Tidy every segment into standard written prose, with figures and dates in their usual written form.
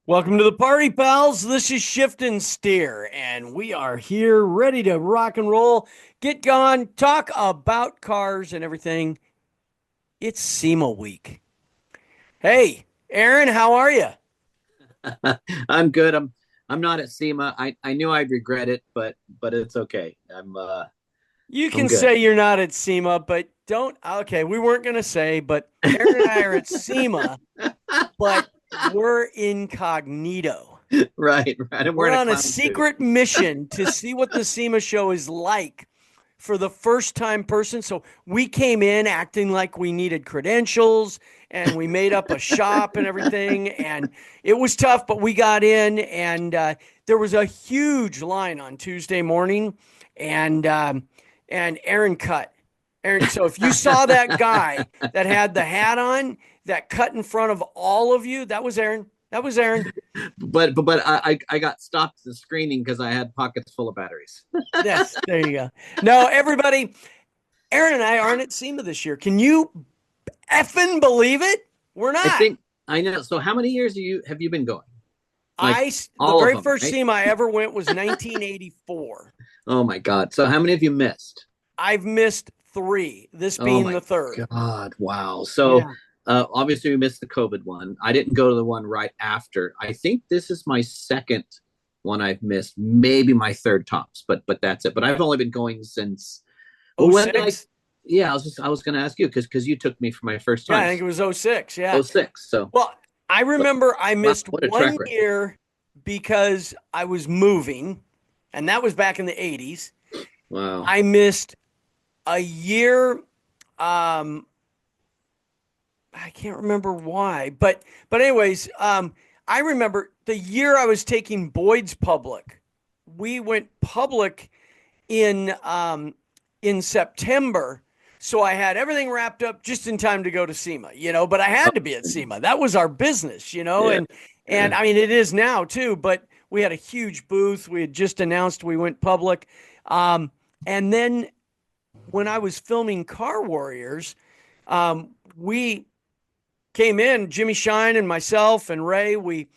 Welcome to the party, pals. This is Shift and Steer, and we are here ready to rock and roll, get gone, talk about cars and everything. It's SEMA week. Hey, Aaron, how are you? I'm good. I'm not at SEMA. I knew I'd regret it, but it's okay. You I'm can good. say you're not at SEMA, but don't. Okay, we weren't going to say, but Aaron and I are at SEMA, but we're incognito. Right, right. I'm We're wearing a on a clown suit. secret mission to see what the SEMA show is like for the first time person. So we came in acting like we needed credentials and we made up a shop and everything. And it was tough, but we got in and there was a huge line on Tuesday morning and, and Aaron cut. Aaron, so if you saw that guy that had the hat on that cut in front of all of you, that was Aaron. That was Aaron. But I got stopped at the screening because I had pockets full of batteries. Yes, there you go. No, everybody, Aaron and I aren't at SEMA this year. Can you effing believe it? We're I not. think I know. So how many years have you been going? Like The all of very them, first right? SEMA I ever went was 1984. Oh my God. So how many have you missed? I've missed three, this Oh being my the third. God. Wow. So Yeah. obviously we missed the COVID one. I didn't go to the one right after. I think this is my second one I've missed, maybe my third tops, but that's it. But I've only been going since well, Oh when did I six. yeah, I was gonna ask you because you took me for my first Yeah, I time. think it was oh 06. Yeah. Oh six. So Well, I but remember I wow, missed what a track one record. year because I was moving, and that was back in the 80s. Wow. I missed a year. Um, I can't remember why, but anyways, I remember the year I was taking Boyd's public. We went public in September, so I had everything wrapped up just in time to go to SEMA. But I Oh, had to be at SEMA. That was our business, yeah. and Yeah. I mean it is now too. But we had a huge booth. We had just announced we went public, and then when I was filming Car Warriors, we came in, Jimmy Shine and myself and Ray, we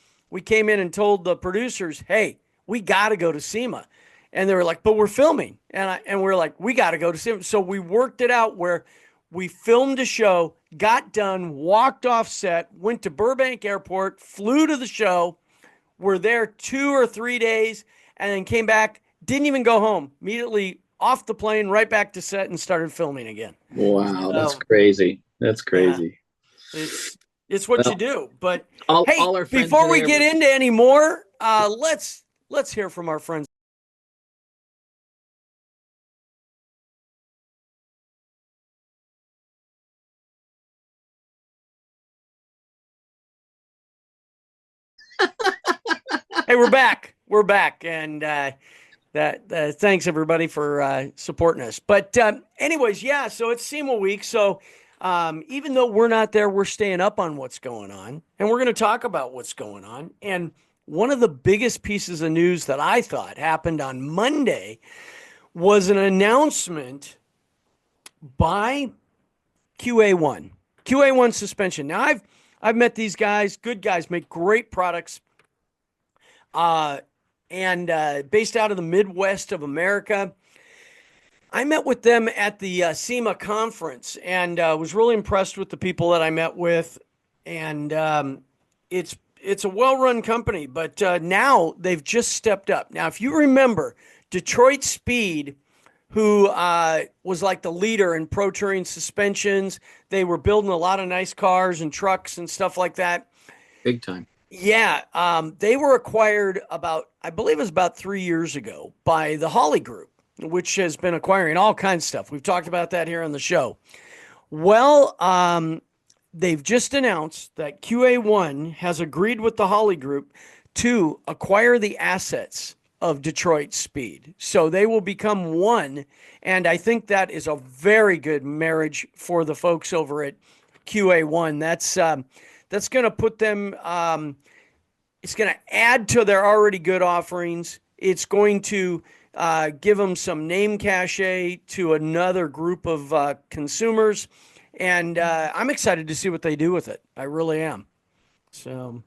came in and told the producers, "Hey, we got to go to SEMA." And they were like, "But we're filming." And we're like, "We got to go to SEMA." So we worked it out where we filmed a show, got done, walked off set, went to Burbank Airport, flew to the show, were there 2 or 3 days, and then came back, didn't even go home. Immediately off the plane, right back to set and started filming again. Wow, that's So, crazy. That's yeah. crazy. It's what you Well, do. But all hey, our friends before we there get were into any more, let's hear from our friends. Hey, we're back. We're back, and that thanks everybody for supporting us. But anyways, yeah. So it's SEMA week. So even though we're not there, we're staying up on what's going on, and we're going to talk about what's going on. And one of the biggest pieces of news that I thought happened on Monday was an announcement by QA1. QA1 suspension. Now I've met these guys, good guys, make great products, uh, and based out of the Midwest of America. I met with them at the SEMA conference and was really impressed with the people that I met with. And it's a well-run company, but now they've just stepped up. Now, if you remember, Detroit Speed, who was like the leader in pro touring suspensions. They were building a lot of nice cars and trucks and stuff like that. big time. Yeah, they were acquired about, I believe it was about 3 years ago by the Holly Group, which has been acquiring all kinds of stuff. We've talked about that here on the show. Well, they've just announced that QA1 has agreed with the Holly Group to acquire the assets of Detroit Speed. So they will become one. And I think that is a very good marriage for the folks over at QA1. That's going to put them, it's going to add to their already good offerings. It's going to give them some name cachet to another group of consumers. And I'm excited to see what they do with it. I really am. So,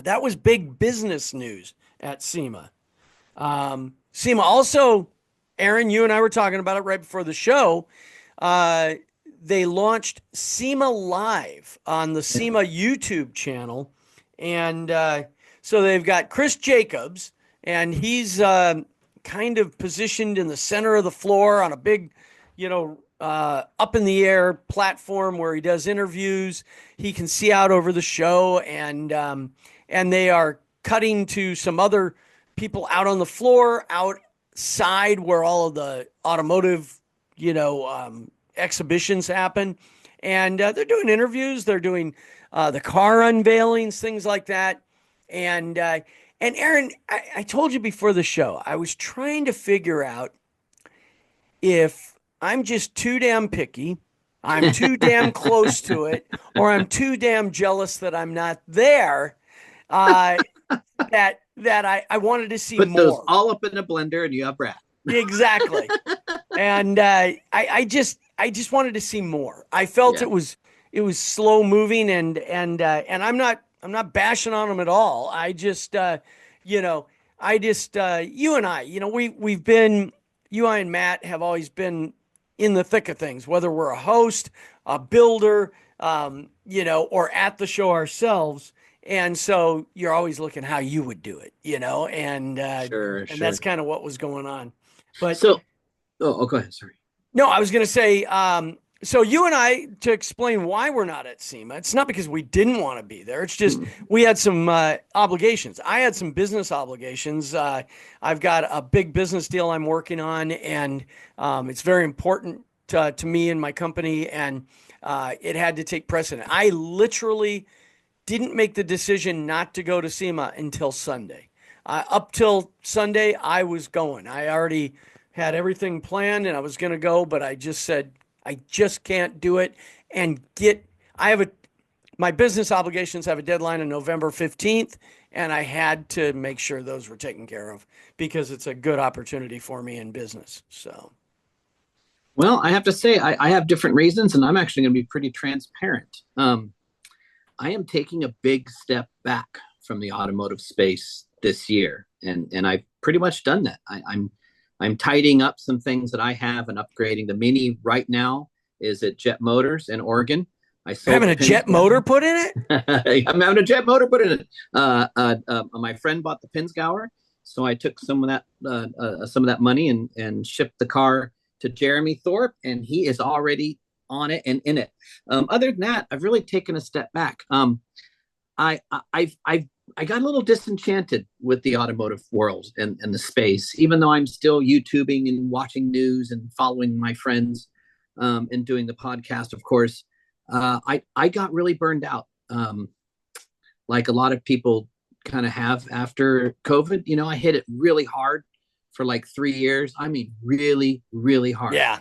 That was big business news at SEMA. SEMA also, Aaron, you and I were talking about it right before the show. Uh, they launched SEMA Live on the Yeah. SEMA YouTube channel. And so they've got Chris Jacobs, and he's kind of positioned in the center of the floor on a big, up in the air platform where he does interviews. He can see out over the show, and they are cutting to some other people out on the floor, outside where all of the automotive, exhibitions happen. And they're doing interviews. They're doing the car unveilings, things like that. And Aaron, I told you before the show, I was trying to figure out if I'm just too damn picky, I'm too damn close to it, or I'm too damn jealous that I'm not there. Uh, that I wanted to see Put those more. all up in a blender and you have Brad. Exactly. And I just wanted to see more. I felt Yeah. it was slow moving, and I'm not bashing on them at all. I just you know you and I, we've been, I and Matt have always been in the thick of things, whether we're a host, a builder, or at the show ourselves. And so you're always looking how you would do it, Sure, and that's sure. kind of what was going on. But So, go ahead. Sorry. no, I was going to say, so you and I, to explain why we're not at SEMA, it's not because we didn't want to be there. It's just we had some obligations. I had some business obligations. I've got a big business deal I'm working on, and it's very important to me and my company, and it had to take precedent. I literally didn't make the decision not to go to SEMA until Sunday. Up till Sunday, I was going. I already had everything planned and I was going to go, but I just said, I just can't do it. And I have my business obligations have a deadline on November 15th, and I had to make sure those were taken care of because it's a good opportunity for me in business. So, Well, I have to say, I have different reasons, and I'm actually going to be pretty transparent. I am taking a big step back from the automotive space this year, and I've pretty much done that. I'm tidying up some things that I have and upgrading. The Mini right now is at Jet Motors in Oregon. I you're sold having the a pins. jet motor put in it? I'm having a jet motor put in it. My friend bought the Pinsgauer, so I took some of that money and shipped the car to Jeremy Thorpe, and he is already on it and in it. Other than that, I've really taken a step back. I got a little disenchanted with the automotive world and the space, even though I'm still YouTubing and watching news and following my friends, and doing the podcast, of course. I got really burned out, like a lot of people kind of have after COVID. I hit it really hard for like 3 years. I mean, really, really hard. Yeah.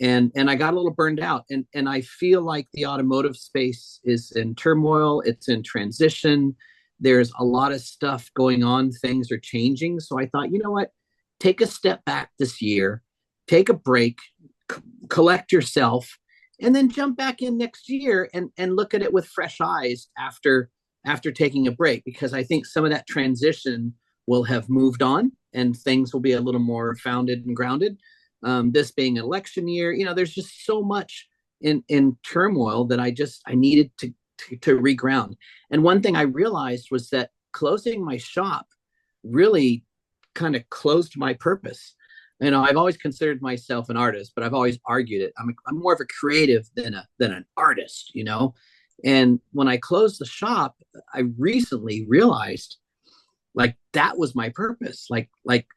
And I got a little burned out. And I feel like the automotive space is in turmoil. It's in transition. There's a lot of stuff going on. Things are changing. So I thought, you know what? Take a step back this year, take a break, collect yourself, and then jump back in next year and look at it with fresh eyes after taking a break, because I think some of that transition will have moved on and things will be a little more founded and grounded. This being an election year, there's just so much in turmoil that I needed to reground. And one thing I realized was that closing my shop really kind of closed my purpose. I've always considered myself an artist, but I've always argued it. I'm more of a creative than an artist. And when I closed the shop, I recently realized, like, that was my purpose. Like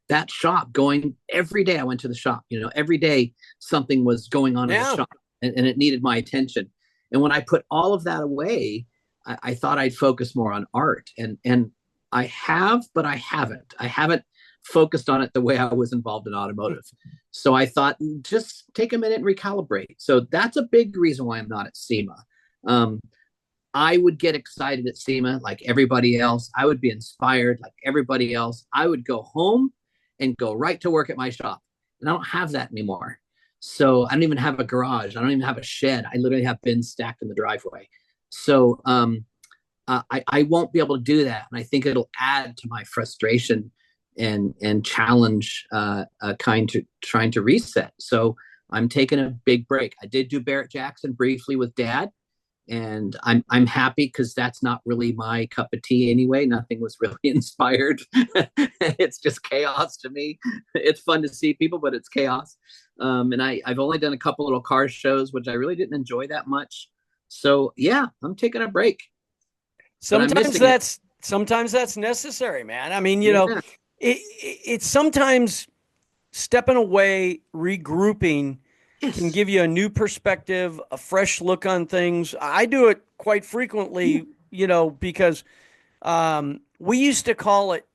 that shop, going every day, I went to the shop. Every day something was going on in the shop, and it needed my attention. And when I put all of that away, I thought I'd focus more on art, and I have, but I haven't focused on it the way I was involved in automotive. So I thought, just take a minute and recalibrate. So that's a big reason why I'm not at SEMA. I would get excited at SEMA like everybody else. I would be inspired like everybody else. I would go home and go right to work at my shop. And I don't have that anymore. So I don't even have a garage. I don't even have a shed. I literally have bins stacked in the driveway. So I won't be able to do that, and I think it'll add to my frustration and challenge trying to reset. So I'm taking a big break. I did do Barrett Jackson briefly with Dad, and I'm happy because that's not really my cup of tea anyway. Nothing was really inspired. It's just chaos to me. It's fun to see people, but it's chaos. And I've only done a couple little car shows, which I really didn't enjoy that much. So yeah, I'm taking a break. Sometimes that's necessary, man. I mean, Yeah. it's sometimes stepping away, regrouping can Yes. give you a new perspective, a fresh look on things. I do it quite frequently, because we used to call it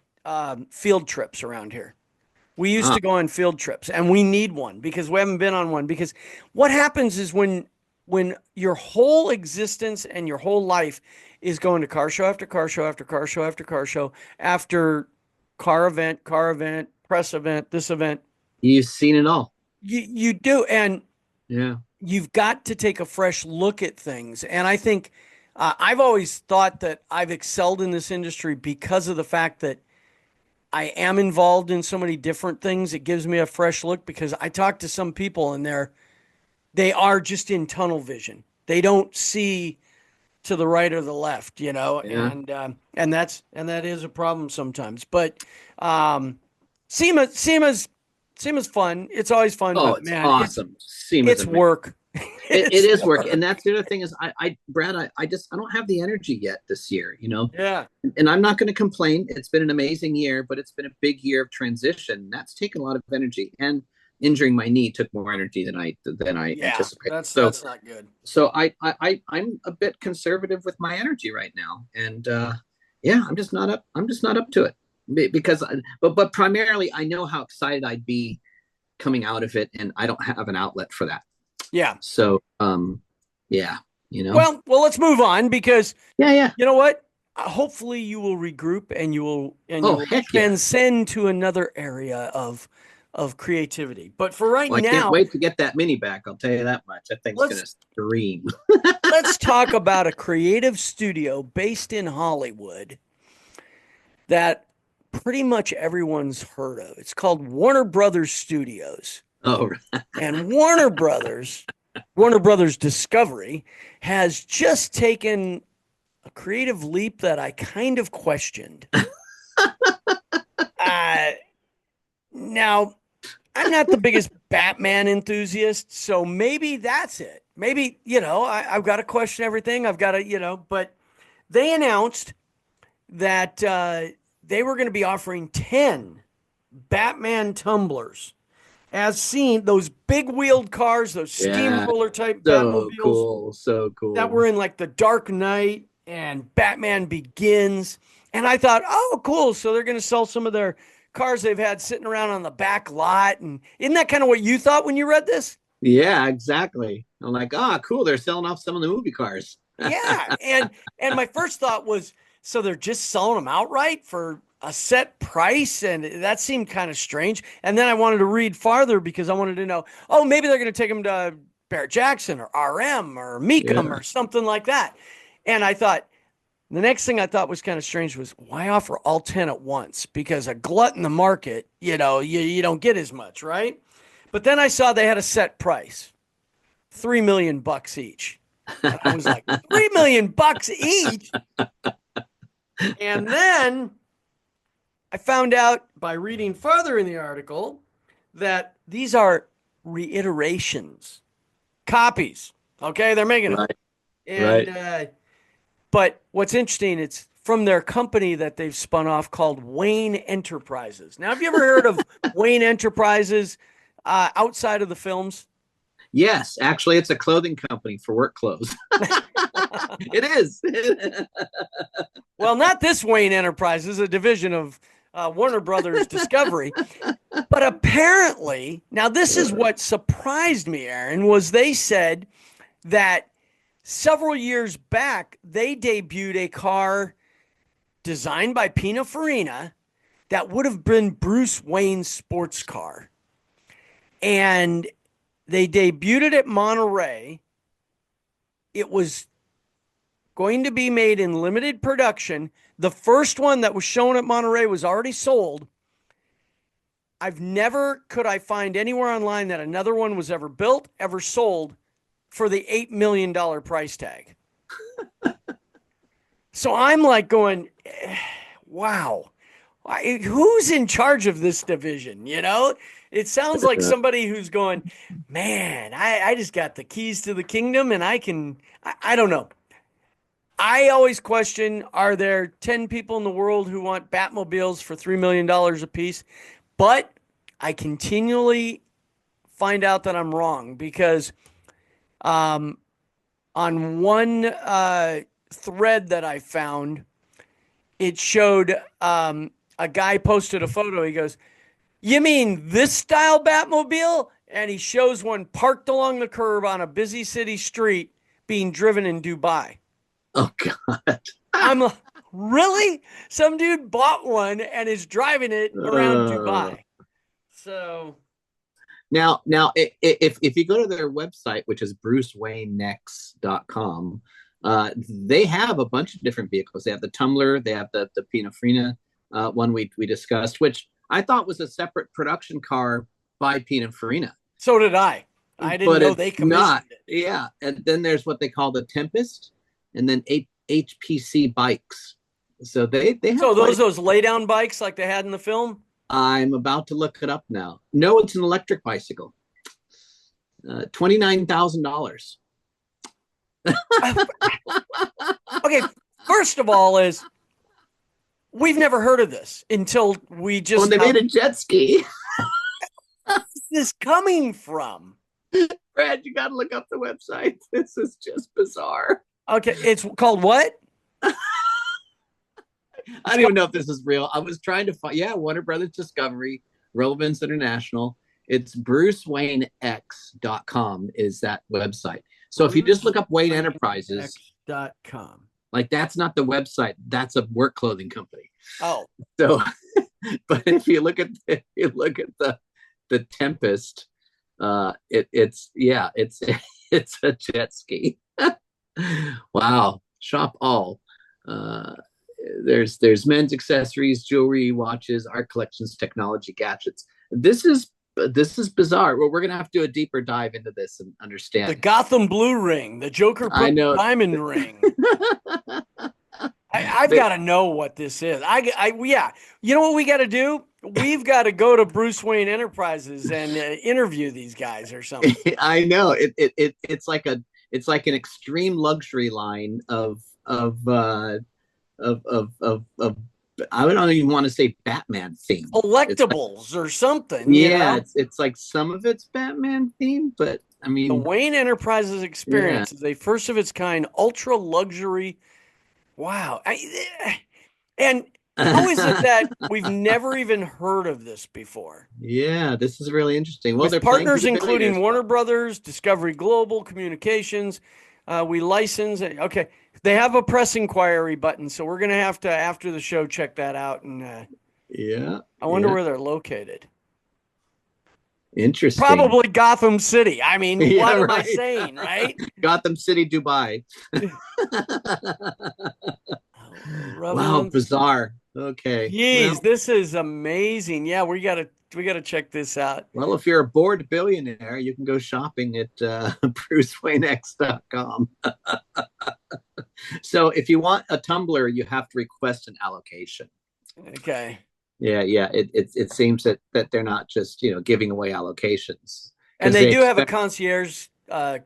field trips around here. We used Ah, to go on field trips, and we need one because we haven't been on one. Because what happens is when your whole existence and your whole life is going to car show after car show after car show after car show after car event, press event, this event, you've seen it all. you do, and Yeah. you've got to take a fresh look at things. And I think I've always thought that I've excelled in this industry because of the fact that I am involved in so many different things. It gives me a fresh look because I talk to some people and they are just in tunnel vision. They don't see to the right or the left, Yeah. and that is a problem sometimes. But SEMA's fun. It's always fun, Oh, but it's man, awesome. SEMA's it's amazing. work. It It's is work, and work. that's the other thing is Brad, I don't have the energy yet this year, Yeah. and I'm not going to complain. It's been an amazing year, but it's been a big year of transition. That's taken a lot of energy, and injuring my knee took more energy than I Yeah, anticipated. So that's not good. I'm a bit conservative with my energy right now, and yeah, I'm just not up to it because but primarily I know how excited I'd be coming out of it, and I don't have an outlet for that. Yeah. So, yeah, you know, Well, let's move on because yeah, yeah. you know what? Hopefully you will regroup and you Oh, will heck yeah. transcend to another area of creativity. But for right Well, I can't now, wait to get that mini back. I'll tell you that much. That thing's let's gonna scream. let's talk about a creative studio based in Hollywood that pretty much everyone's heard of. It's called Warner Brothers Studios. Oh, And Warner Brothers Discovery has just taken a creative leap that I kind of questioned. Uh, Now, I'm not the biggest Batman enthusiast, so maybe that's it. Maybe, I've got to question everything. I've got to, but they announced that they were going to be offering 10 Batman tumblers. As seen, those big wheeled cars, those yeah. steamroller type So Batmobiles cool. So that cool. were in like the Dark Knight and Batman Begins. And I thought, oh, cool. So they're going to sell some of their cars they've had sitting around on the back lot. And isn't that kind of what you thought when you read this? Yeah, exactly. I'm like, cool. They're selling off some of the movie cars. Yeah. And my first thought was, so they're just selling them outright for a set price, and that seemed kind of strange. And then I wanted to read farther because I wanted to know, oh, maybe they're going to take them to Barrett Jackson or RM or Meekum Yeah. or something like that. And I thought, the next thing I thought was kind of strange was why offer all 10 at once? Because a glut in the market, you don't get as much, right? But then I saw they had a set price, $3 million each. And I was like, $3 million each. And then I found out by reading further in the article that these are reiterations, copies. Okay, they're making them. Right. And Right. but what's interesting, it's from their company that they've spun off called Wayne Enterprises. Now, have you ever heard of Wayne Enterprises outside of the films? Yes, actually, it's a clothing company for work clothes. It is. Well, not this Wayne Enterprises, a division of Warner Brothers Discovery. But apparently, now this is what surprised me, Aaron, was they said that several years back, they debuted a car designed by Pininfarina that would have been Bruce Wayne's sports car. And they debuted it at Monterey. It was going to be made in limited production. The first one that was shown at Monterey was already sold. Could I find anywhere online that another one was ever built, ever sold for the $8 million price tag. So I'm like going, wow, who's in charge of this division? It sounds like somebody who's going, man, I just got the keys to the kingdom and I don't know. I always question, are there 10 people in the world who want Batmobiles for $3 million a piece? But I continually find out that I'm wrong because on one thread that I found, it showed a guy posted a photo. He goes, "You mean this style Batmobile?" And he shows one parked along the curb on a busy city street being driven in Dubai. Oh, God. I'm like, really? Some dude bought one and is driving it around Dubai. So now, if you go to their website, which is brucewaynex.com, they have a bunch of different vehicles. They have the Tumbler, they have the Pininfarina one we discussed, which I thought was a separate production car by Pininfarina. So did I. I didn't know they commissioned it. Yeah, and then there's what they call the Tempest, and then HPC bikes. So they have those lay down bikes like they had in the film. I'm about to look it up now. No, it's an electric bicycle. $29,000. Okay, first of all, we've never heard of this until we just. They made a jet ski. Where's this coming from? Brad, you got to look up the website. This is just bizarre. Okay, it's called what? I don't even know if this is real. I was trying to find, Warner Brothers Discovery, Relevance International. It's brucewaynex.com is that website. So if you just look up Wayne Enterprises.com, like that's not the website, that's a work clothing company. Oh. So, but if you look at the Tempest, it's a jet ski. Wow. Shop all. There's men's accessories, jewelry, watches, art collections, technology, gadgets. This is bizarre. Well, we're gonna have to do a deeper dive into this and understand the Gotham blue ring, the Joker diamond ring. I've got to know what this is. You know what we got to do? We've got to go to Bruce Wayne Enterprises and interview these guys or something. I know it's like an extreme luxury line of I don't even want to say Batman themed. Collectibles or something. Yeah, it's like some of it's Batman themed, but I mean the Wayne Enterprises experience is a first of its kind ultra luxury. Wow. And how is it that we've never even heard of this before? Yeah, this is really interesting. Well, with partners including Warner Brothers, Discovery Global Communications. We license it. Okay. They have a press inquiry button, so we're going to have to, after the show, check that out. And I wonder where they're located. Interesting. Probably Gotham City. I mean, what am I saying, right? Gotham City, Dubai. Wow, bizarre. Okay. Jeez, this is amazing. Yeah, we got to check this out. Well, if you're a bored billionaire, you can go shopping at brucewaynex.com. So if you want a tumbler, you have to request an allocation. Okay. Yeah. It seems that they're not just giving away allocations. And they do have a concierge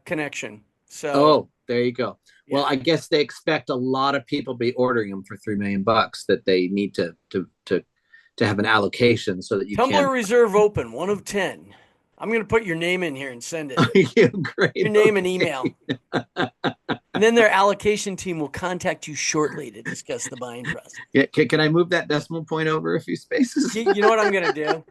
connection. So there you go. Yeah. Well, I guess they expect a lot of people to be ordering them for $3 million that they need to have an allocation so that you Tumbler reserve open, 1 of 10. I'm going to put your name in here and send it. Great. Your name and email. And then their allocation team will contact you shortly to discuss the buying process. Yeah, can I move that decimal point over a few spaces? You know what I'm going to do?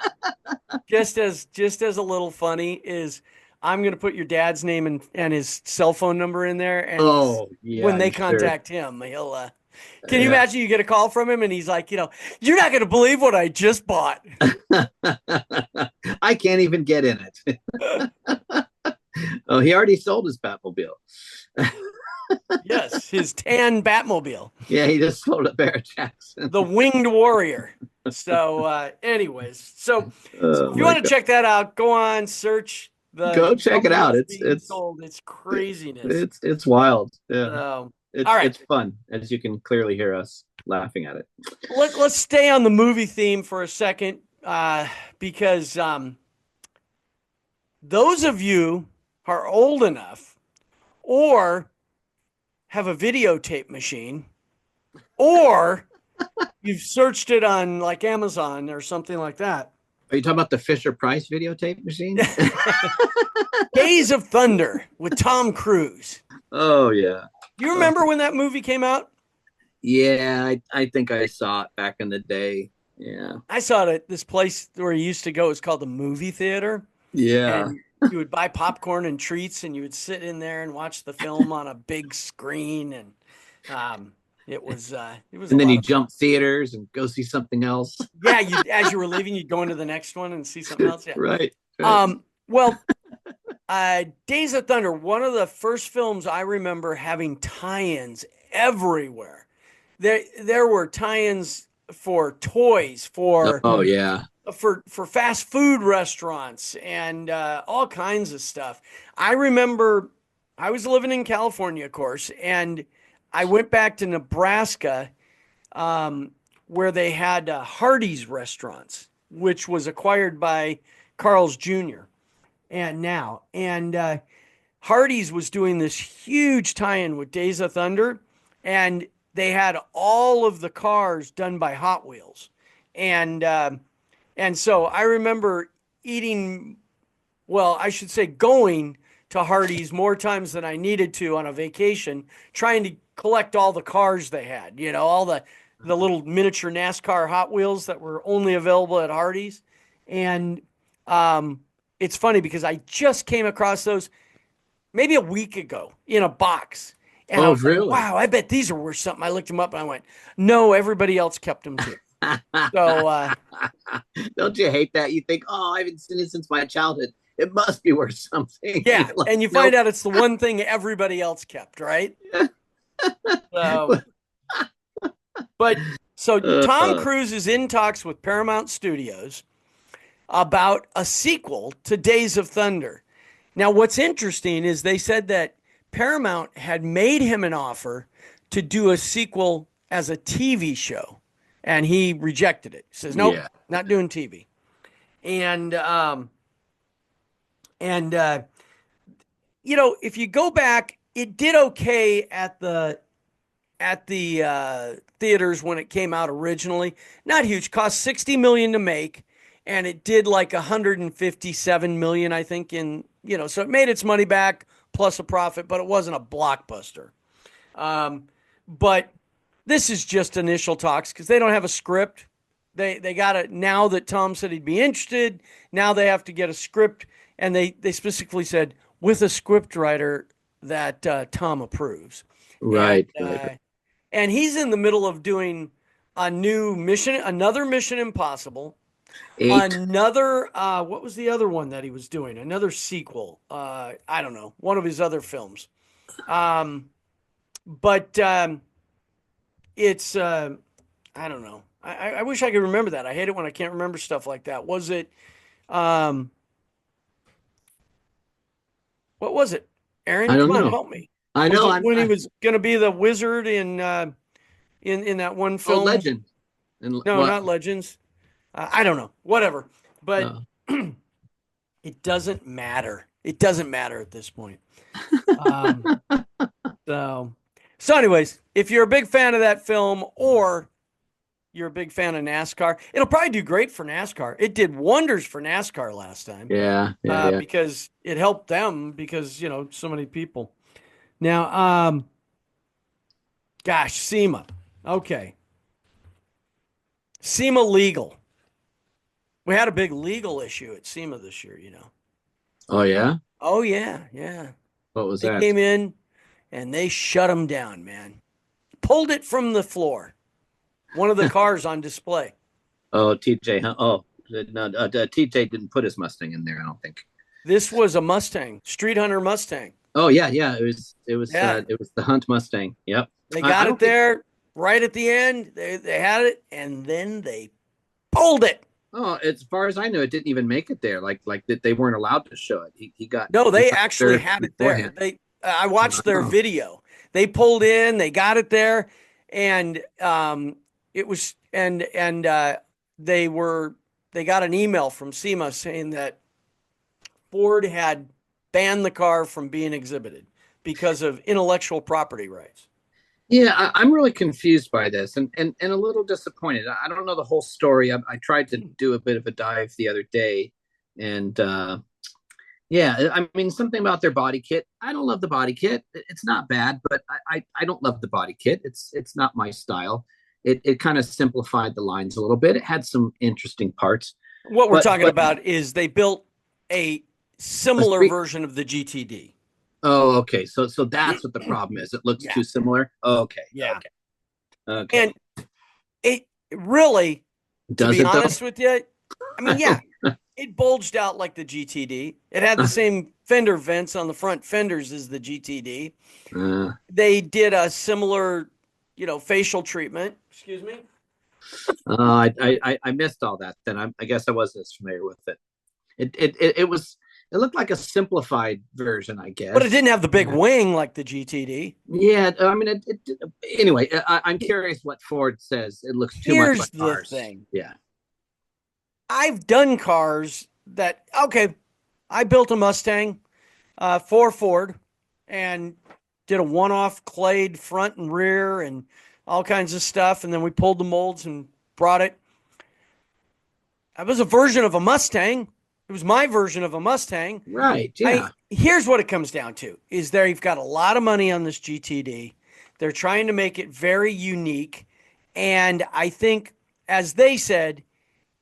Just as a little funny is I'm going to put your dad's name and his cell phone number in there. And when they contact him, he'll... Can you imagine you get a call from him and he's like, you're not going to believe what I just bought. I can't even get in it. Oh, he already sold his Batmobile. Yes, his tan Batmobile, Yeah, he just sold a Bear Jackson. the Winged Warrior. So, anyways, so Oh if you my want to God. check that out, go on, search the Go check it number out. that's It's being it's sold. It's craziness. it's wild. Yeah. So, all It's right, it's fun, as you can clearly hear us laughing at it. let's stay on the movie theme for a second, because those of you who are old enough or have a videotape machine or you've searched it on like Amazon or something like that. Are you talking about the Fisher Price videotape machine? Days of Thunder with Tom Cruise. Oh yeah. Do you Oh, remember when that movie came out? yeah, I think I saw it back in the day. Yeah. I saw it at this place where you used to go. It's called the movie theater. Yeah. And you would buy popcorn and treats and you would sit in there and watch the film on a big screen. And it was a And then lot you of fun. jump theaters and go see something else. Yeah, as you were leaving, you'd go into the next one and see something else. Yeah. Right. Right. Well, Days of Thunder, one of the first films I remember having tie-ins everywhere. There were tie-ins for toys, Oh yeah. for fast food restaurants, and all kinds of stuff. I remember I was living in California, of course, and I went back to Nebraska, where they had Hardee's restaurants, which was acquired by Carl's Jr. And Hardee's was doing this huge tie-in with Days of Thunder, and they had all of the cars done by Hot Wheels, and so I remember eating, well, I should say going to Hardee's more times than I needed to on a vacation, trying to collect all the cars they had, all the little miniature NASCAR Hot Wheels that were only available at Hardee's. And it's funny because I just came across those maybe a week ago in a box. And I Oh was like, really? wow, I bet these are worth something. I looked them up and I went, no, everybody else kept them too. So, Don't you hate that? You think, oh, I haven't seen it since my childhood. It must be worth something. yeah. Like, And you nope. find out it's the one thing everybody else kept, right? So, but so Tom Uh, Cruise is in talks with Paramount Studios about a sequel to Days of Thunder. Now, what's interesting is they said that Paramount had made him an offer to do a sequel as a TV show, and he rejected it. He says, "Nope, yeah. not doing TV." And and if you go back, it did okay at the theaters when it came out originally. Not huge, cost 60 million to make, and it did like 157 million, I think, so it made its money back plus a profit, but it wasn't a blockbuster. But this is just initial talks because they don't have a script. They got it now that Tom said he'd be interested. Now they have to get a script, and they specifically said with a script writer that Tom approves. Right. And, Right. and he's in the middle of doing another Mission Impossible, 8. another what was the other one that he was doing? Another sequel. I don't know, one of his other films. But it's I don't know. I wish I could remember that. I hate it when I can't remember stuff like that. Was it what was it? Aaron, I don't come on, know. help me. I Was know. it when he was going to be the wizard in that one Oh, film? Legend. And No, what? not Legends. I don't know. Whatever. But Uh, it doesn't matter. It doesn't matter at this point. Um, so anyways, if you're a big fan of that film or you're a big fan of NASCAR, it'll probably do great for NASCAR. It did wonders for NASCAR last time. yeah. Yeah. Yeah. Because it helped them because, so many people. Now, gosh, SEMA. Okay. SEMA legal. We had a big legal issue at SEMA this year. Oh yeah. Oh, yeah, yeah. What was They that? came in and they shut them down, man. Pulled it from the floor. One of the cars on display. Oh, TJ. Huh? Oh, no. TJ didn't put his Mustang in there. I don't think. This was a Mustang, Street Hunter Mustang. Oh yeah, yeah. Yeah, It was the Hunt Mustang. Yep. they I got it don't think. there right at the end. They had it, and then they pulled it. Oh, as far as I know, it didn't even make it there. Like that they weren't allowed to show it. No, He they got actually there had it there. beforehand. I watched their Oh, video. They pulled in, they got it there, and it was they were they got an email from SEMA saying that Ford had banned the car from being exhibited because of intellectual property rights. yeah. I'm really confused by this, and a little disappointed. I don't know the whole story. I tried to do a bit of a dive the other day, and yeah, I mean something about their body kit. I don't love the body kit. It's not bad, but I don't love the body kit. It's not my style. It kind of simplified the lines a little bit. It had some interesting parts, What we're talking but about is they built a similar version of the GTD. oh, okay. So that's what the problem is. It looks Yeah, too similar. Okay, yeah. okay, okay. And it really, to Does be it though? honest with you, I mean, I yeah, don't. it bulged out like the GTD. It had the same fender vents on the front fenders as the GTD. Uh, They did a similar, facial treatment. Excuse me. I missed all that. Then I guess I wasn't as familiar with it. It was. It looked like a simplified version, I But it guess. didn't have the big Yeah. wing like the GTD. Yeah, I mean, anyway, I'm curious what Ford says. It looks too much Here's like the ours. thing. Yeah. I've done cars that, okay, I built a Mustang for Ford and did a one-off clayed front and rear and all kinds of stuff. And then we pulled the molds and brought it. It was a version of a Mustang. It was my version of a Mustang. Right. I Yeah. Here's what it comes down to: is they've got a lot of money on this GTD. They're trying to make it very unique, and I think, as they said,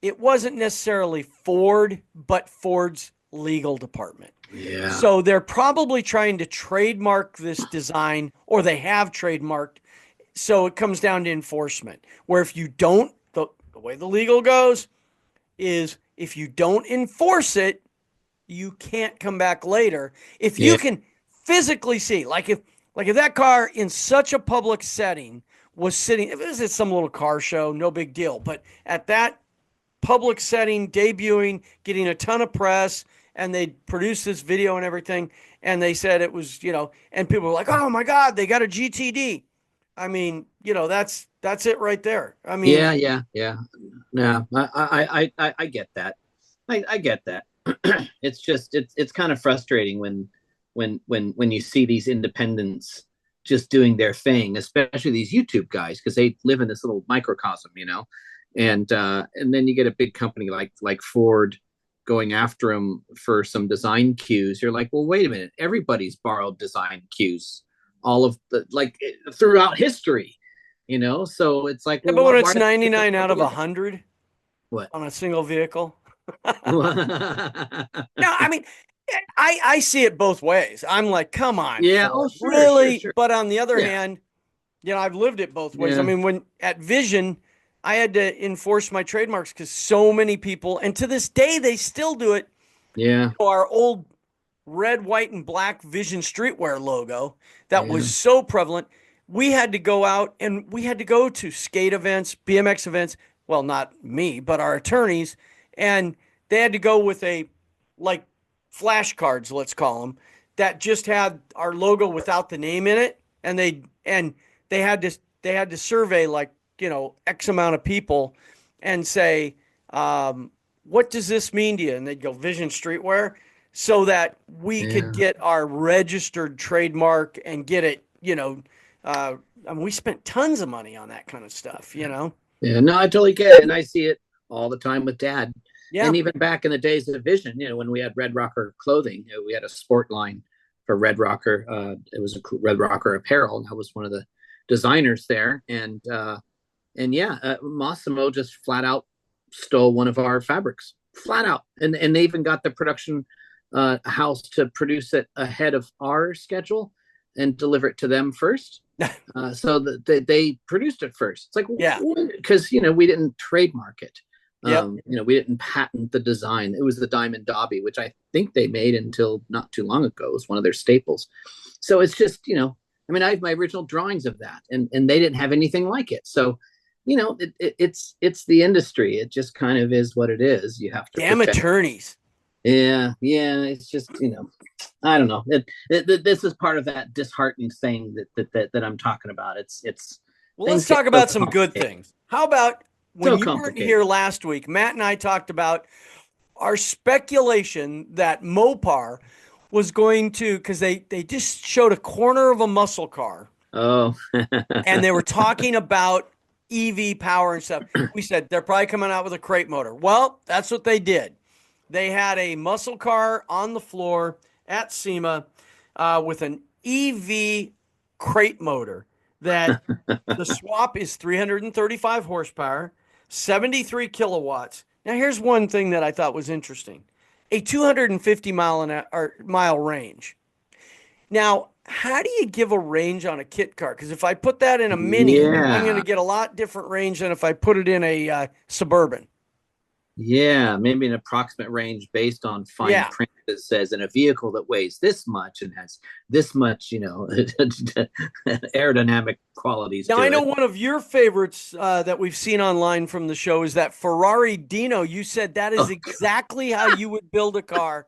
it wasn't necessarily Ford, but Ford's legal department. Yeah. So they're probably trying to trademark this design, or they have trademarked. So it comes down to enforcement, where if you don't, the way the legal goes is if you don't enforce it, you can't come back later. If you Yeah. can physically see, like if that car in such a public setting was sitting, if it was at some little car show, no big deal. But at that public setting, debuting, getting a ton of press, and they produced this video and everything, and they said it was, and people were like, "Oh my God, they got a GTD." I mean, that's it right there. I mean, Yeah. Yeah. Yeah. Yeah. I get that. I get that. It's just it's kind of frustrating when you see these independents just doing their thing, especially these YouTube guys, because they live in this little microcosm, and then you get a big company like Ford going after them for some design cues. You're like, well, wait a minute, everybody's borrowed design cues, all of the like throughout history, So it's like, yeah, well, but when why it's don't you put 99 stuff out of together? 100 What? on a single vehicle. No, I mean, I see it both ways. I'm like, come on, Yeah. Oh, Ford, sure, sure, really? sure. But on the other Yeah. hand, I've lived it both ways. I Yeah. mean, when at Vision, I had to enforce my trademarks because so many people, and to this day, they still do it. Yeah. Our old red, white, and black Vision streetwear logo that Yeah. was so prevalent. We had to go out and we had to go to skate events, BMX events. Well, not me, but our attorneys. And they had to go with like flashcards, let's call them, that just had our logo without the name in it. And they had to survey like, X amount of people and say, what does this mean to you? And they'd go Vision Streetwear, so that we could Yeah. get our registered trademark and get it, I mean, we spent tons of money on that kind of stuff. Yeah. No, I totally get it. And I see it all the time with dad. Yeah. And even back in the days of Vision, when we had Red Rocker clothing, we had a sport line for Red Rocker. It was a Red Rocker apparel. And I was one of the designers there. And yeah, Massimo just flat out stole one of our fabrics, flat out. And they even got the production house to produce it ahead of our schedule and deliver it to them first. So that they produced it first. It's like, Yeah. because we didn't trademark it, Yep. We didn't patent the design. It was the Diamond Dobby, which I think they made until not too long ago. It was one of their staples. So it's just, I have my original drawings of that, and they didn't have anything like it. So, it's the industry. It just kind of is what it is. You have to damn attorneys. Yeah. It's just, I don't know. This is part of that disheartened thing that I'm talking about. Well, let's talk about some good things. How about when you weren't here last week, Matt and I talked about our speculation that Mopar was going to, because they just showed a corner of a muscle car. Oh. And they were talking about EV power and stuff. We said they're probably coming out with a crate motor. Well, that's what they did. They had a muscle car on the floor at SEMA with an EV crate motor that the swap is 335 horsepower, 73 kilowatts. Now, here's one thing that I thought was interesting. A 250 mile range. Now, how do you give a range on a kit car? Because if I put that in a Mini, I'm going to get a lot different range than if I put it in a Suburban. Yeah, maybe an approximate range based on fine print that says in a vehicle that weighs this much and has this much, aerodynamic qualities. Now, I know one of your favorites that we've seen online from the show is that Ferrari Dino. You said that is exactly how you would build a car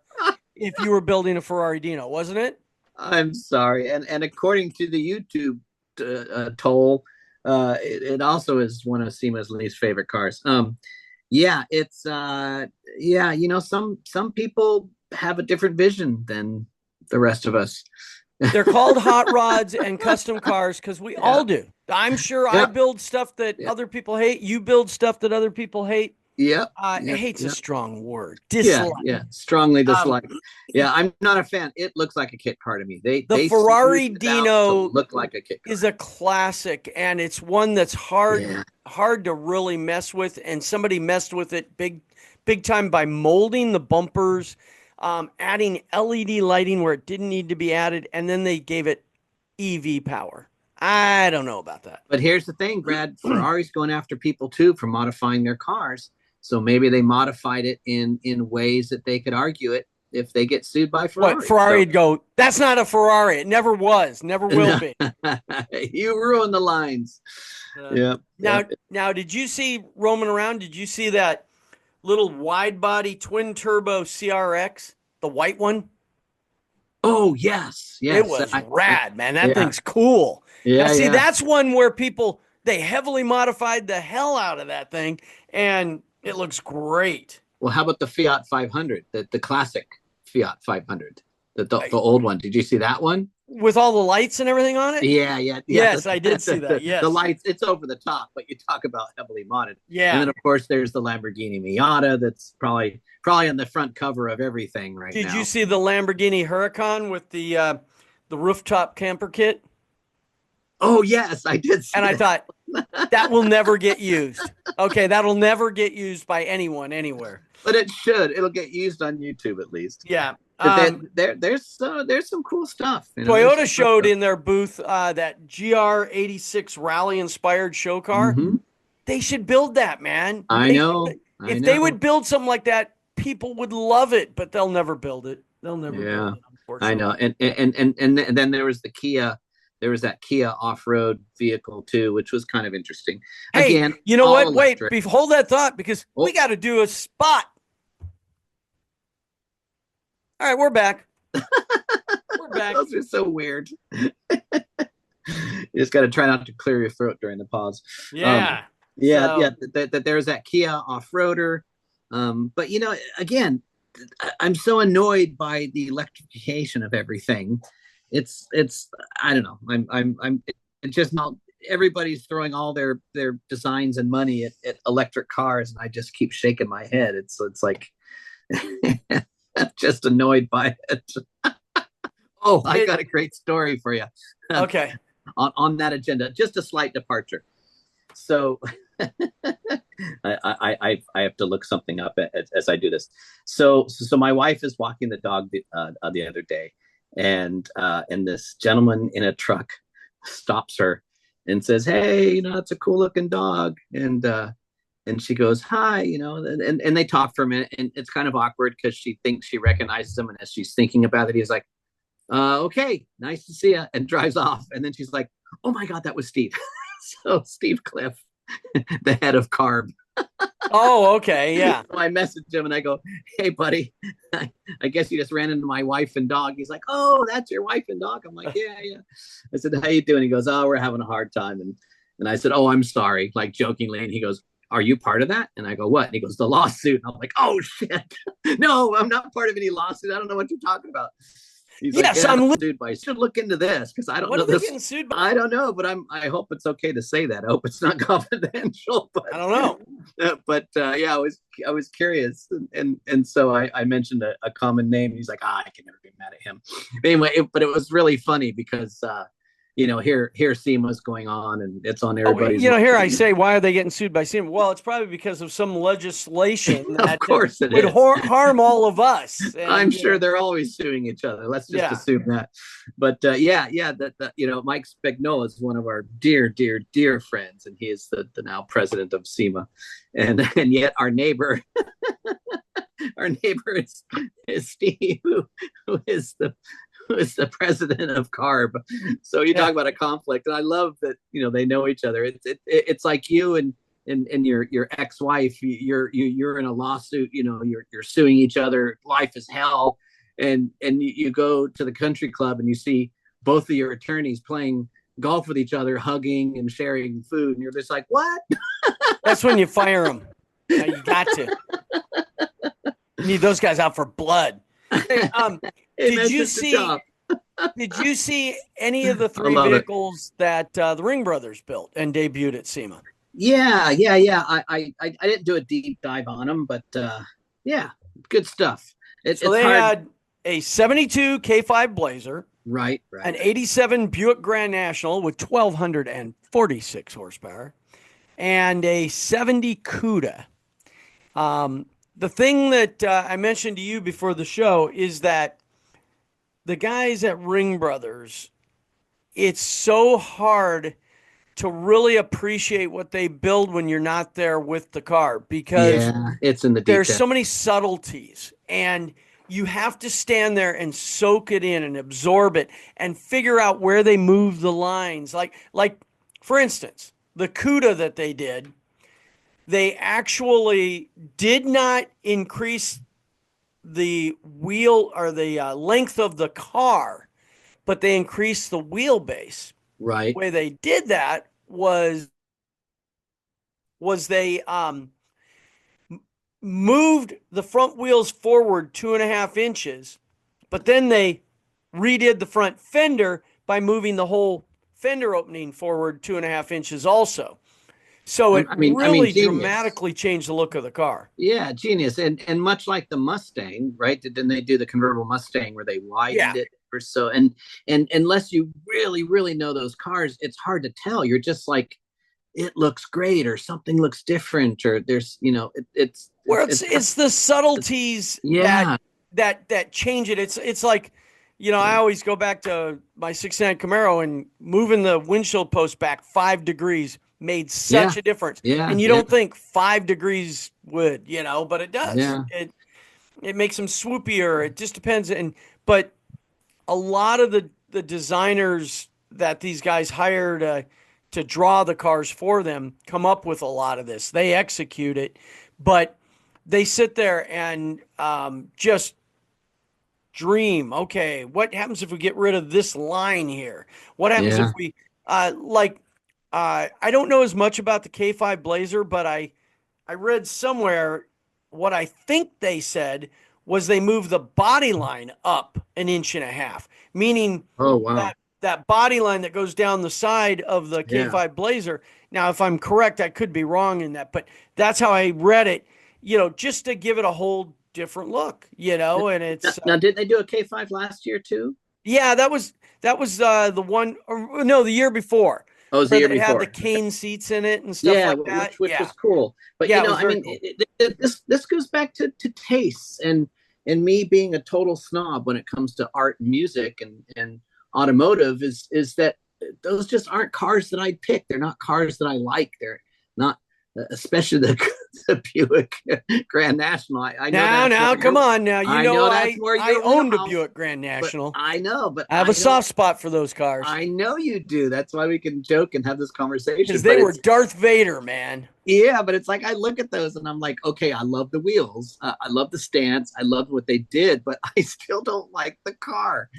if you were building a Ferrari Dino, wasn't it? I'm sorry. And according to the YouTube toll, it also is one of SEMA's least favorite cars. It's some people have a different vision than the rest of us. They're called hot rods and custom cars because we all do. I'm sure I build stuff that other people hate. You build stuff that other people hate. Hate's a strong word. Dislike. Strongly dislike. I'm not a fan. It looks like a kit car to me. The Ferrari Dino look like a kit car. Is a classic, and it's one that's hard to really mess with. And somebody messed with it big time by molding the bumpers, adding LED lighting where it didn't need to be added, and then they gave it EV power. I don't know about that. But here's the thing, Brad. Ferrari's going after people too for modifying their cars. So maybe they modified it in ways that they could argue it if they get sued by Ferrari. Ferrari would go, that's not a Ferrari. It never was, never will be. You ruined the lines. Now, did you see roaming around? Did you see that little wide body twin turbo CRX, the white one? Oh, yes. It was rad, man. That thing's cool. That's one where they heavily modified the hell out of that thing, and it looks great. Well, how about the Fiat 500, the classic Fiat 500, the old one? Did you see that one? With all the lights and everything on it? Yeah. Yes, I did see that, yes. The lights, it's over the top, but you talk about heavily modded. Yeah. And then, of course, there's the Lamborghini Miata that's probably on the front cover of everything right now. Did you see the Lamborghini Huracan with the rooftop camper kit? Oh, yes, I did see And I thought, that will never get used. Okay, that'll never get used by anyone anywhere. But it should. It'll get used on YouTube at least. Yeah. There's some cool stuff. Toyota showed in their booth that GR86 rally-inspired show car. Mm-hmm. They should build that, man. I know. If they would build something like that, people would love it, but they'll never build it. They'll never build it, unfortunately. I know. And then there was the Kia. There was that Kia off-road vehicle too, which was kind of interesting. Hey, again, you know what? Electric. Wait, hold that thought because we got to do a spot. All right, we're back. We're back. Those are so weird. You just got to try not to clear your throat during the pause. Yeah. There's that Kia off-roader. But again, I'm so annoyed by the electrification of everything. It's I don't know. I'm it's just not. Everybody's throwing all their designs and money at electric cars, and I just keep shaking my head. It's like I'm just annoyed by it. I got a great story for you. Okay. On that agenda, just a slight departure. So I have to look something up as I do this. So my wife is walking the dog the other day, and this gentleman in a truck stops her and says, "Hey, it's a cool looking dog." And and she goes, hi, and they talk for a minute, and it's kind of awkward because she thinks she recognizes him. And as she's thinking about it, he's like, okay, nice to see you, and drives off. And then she's like, oh my God, that was Steve. So Steve Cliff, the head of Carb. Oh, okay. Yeah. So I message him and I go, hey, buddy, I guess you just ran into my wife and dog. He's like, oh, that's your wife and dog. I'm like, yeah, yeah. I said, how you doing? He goes, oh, we're having a hard time. And I said, oh, I'm sorry, like jokingly. And he goes, are you part of that? And I go, what? And he goes, the lawsuit. And I'm like, oh, shit. No, I'm not part of any lawsuit. I don't know what you're talking about. He's yes, like, I'm sued by. I should look into this because I don't what know are they this. getting sued by? I don't know, but I hope it's okay to say that. I hope it's not confidential. But I don't know. Yeah, I was curious, and so I mentioned a common name. And he's like, I can never be mad at him. But anyway, but it was really funny because here SEMA's going on, and it's on everybody's. Here I say, why are they getting sued by SEMA? Well, it's probably because of some legislation that of course it would is. harm all of us. And, I'm sure they're always suing each other. Let's just assume that. But that Mike Spagnola is one of our dear, dear, dear friends, and he is the now president of SEMA, and yet our neighbor. Our neighbor is Steve, who is the president of Carb. So you talk about a conflict, and I love that they know each other. It's like you and your ex-wife. You're in a lawsuit. You're suing each other. Life is hell, and you go to the country club and you see both of your attorneys playing golf with each other, hugging and sharing food, and you're just like, what? That's when you fire them. You got to. You need those guys out for blood. Hey, did you see any of the three vehicles that the Ring brothers built and debuted at SEMA? Yeah. I didn't do a deep dive on them, but good stuff. It's they hard. Had a 72 K5 Blazer, right, an 87 Buick Grand National with 1,246 horsepower, and a 70 CUDA. The thing that I mentioned to you before the show is that the guys at Ring Brothers, it's so hard to really appreciate what they build when you're not there with the car, because it's in the detail. There's so many subtleties, and you have to stand there and soak it in and absorb it and figure out where they move the lines. Like for instance, the CUDA that they did, they actually did not increase the wheel or the length of the car, but they increased the wheelbase. Right. The way they did that was they moved the front wheels forward 2.5 inches, but then they redid the front fender by moving the whole fender opening forward 2.5 inches also. So it really dramatically changed the look of the car. Yeah, genius. And much like the Mustang, right? Didn't they do the convertible Mustang where they widened it or so? And unless you really, really know those cars, it's hard to tell. You're just like, it looks great, or something looks different, or there's, it's the subtleties that change it. It's like, I always go back to my '69 Camaro, and moving the windshield post back 5 degrees made such a difference. And you don't think 5 degrees would, but it does. It makes them swoopier. It just depends. But a lot of the designers that these guys hire to draw the cars for them come up with a lot of this. They execute it, but they sit there and just dream. Okay, what happens if we get rid of this line here? What happens if we I don't know as much about the K5 Blazer, but I read somewhere what I think they said was they moved the body line up 1.5 inches, meaning that body line that goes down the side of the K5 Blazer. Now, if I'm correct, I could be wrong in that, but that's how I read it, just to give it a whole different look, and it's... Now, didn't they do a K5 last year too? Yeah, that was the one, the year before. Oh, it was the year before. It had the cane seats in it and stuff like that. Which was cool. But this goes back to tastes and me being a total snob when it comes to art and music and automotive is that those just aren't cars that I'd pick. They're not cars that I like. They're not, especially the Buick Grand National. I know Now, that's now, come on now. You I know, know that's more I your owned a wheelhouse, Buick Grand but National. I know, but I have a soft spot for those cars I know you do. That's why we can joke and have this conversation. because they But were it's Darth Vader, man. yeah, but it's like I look at those and I'm like, okay, I love the wheels, I love the stance, I love what they did, but I still don't like the car.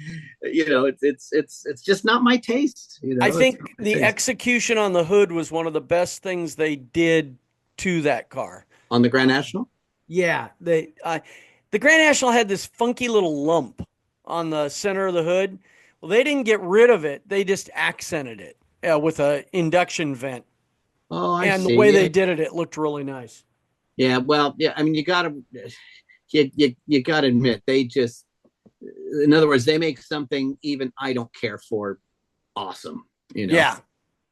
It's just not my taste. I It's not think my the taste. execution on the hood was one of the best things they did to that car. On the Grand National. Yeah, the Grand National had this funky little lump on the center of the hood. Well, they didn't get rid of it; they just accented it with a induction vent. Oh, I And the see. way Yeah, they did it, it looked really nice. yeah. Well, yeah. I mean, you gotta admit they just, in other words, they make something even I don't care for awesome. Yeah.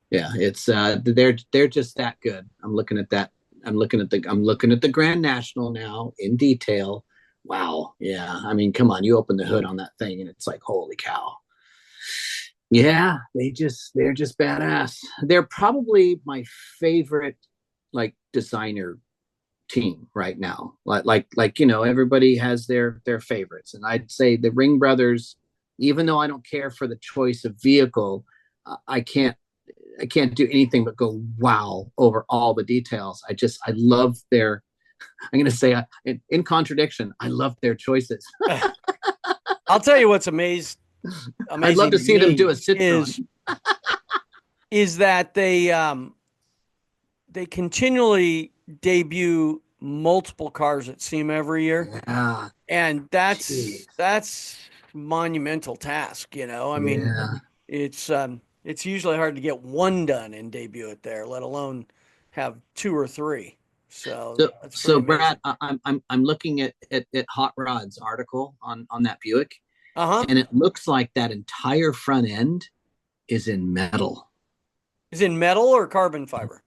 Yeah. It's they're just that good. I'm looking at that. I'm looking at the Grand National now in detail. Wow. Yeah. I mean, come on. You open the hood on that thing and it's like, holy cow. Yeah, they're just badass. They're probably my favorite like designer team right now. Everybody has their favorites, and I'd say the Ring brothers. Even though I don't care for the choice of vehicle, I can't do anything but go wow over all the details. I love their. I'm going to say in contradiction, I love their choices. I'll tell you what's I'd love amazing to see them do a sit is that they continually debut multiple cars at SEMA every year. Yeah. And Jeez. that's monumental task, you know. I mean, Yeah. it's usually hard to get one done and debut it there, let alone have two or three. So So, that's pretty so amazing. Brad, I'm looking at Hot Rod's article on that Buick, Uh-huh. and it looks like that entire front end is in metal. Is it metal or carbon fiber?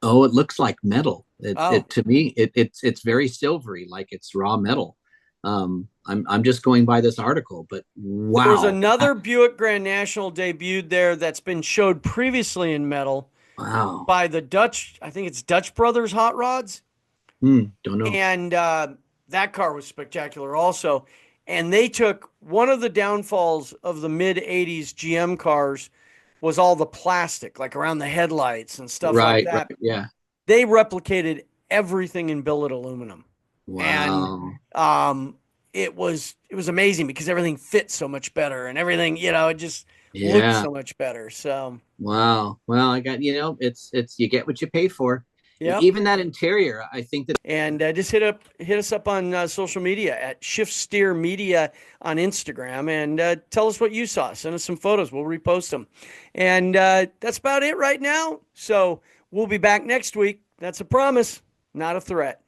Oh, it looks like metal. Oh, It to me, it's very silvery, like it's raw metal. I'm just going by this article, but there was wow, another Buick Grand National debuted there that's been showed previously in metal wow. by the Dutch, I think it's Dutch Brothers Hot Rods. Don't know. And that car was spectacular also. And they took one of the downfalls of the mid 80s GM cars was all the plastic, like around the headlights and stuff like Right, right, that. yeah. They replicated everything in billet aluminum. And Wow. it was amazing because everything fit so much better and everything, it just looked Yeah. so much better. So, Wow. Well, I got, it's you get what you pay for. And yep. even that interior, I think that And just hit us up on social media at Shift Steer Media on Instagram and tell us what you saw. Send us some photos. We'll repost them. And that's about it right now. So we'll be back next week. That's a promise, not a threat.